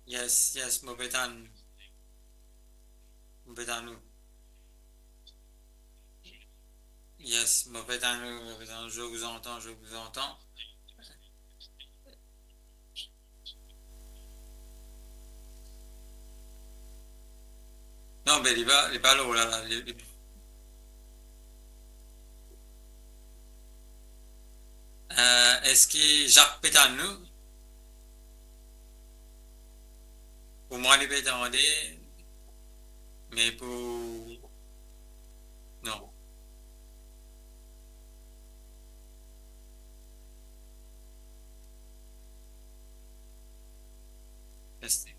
Yes, yes, mauvais temps nous. Yes, mauvais temps, je vous entends, je vous entends. Non, mais il est pas là, oh là, là. Est-ce que Jacques Pétan nous, pour moi, il peut demander, mais pour, non. Testing,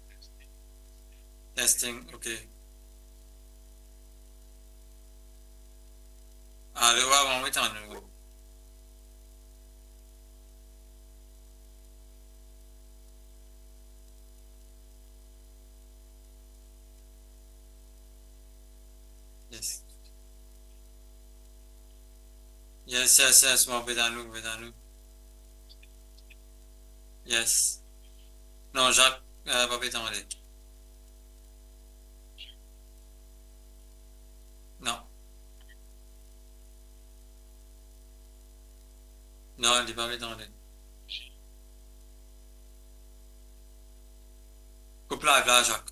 testing, ok. Alors, avant, Pétan nous. Yes. Yes, yes, yes, mauvais temps nous. Yes. Non, Jacques, pas Pétan, non. Non, il est pas Pétan, coupe live là, Jacques.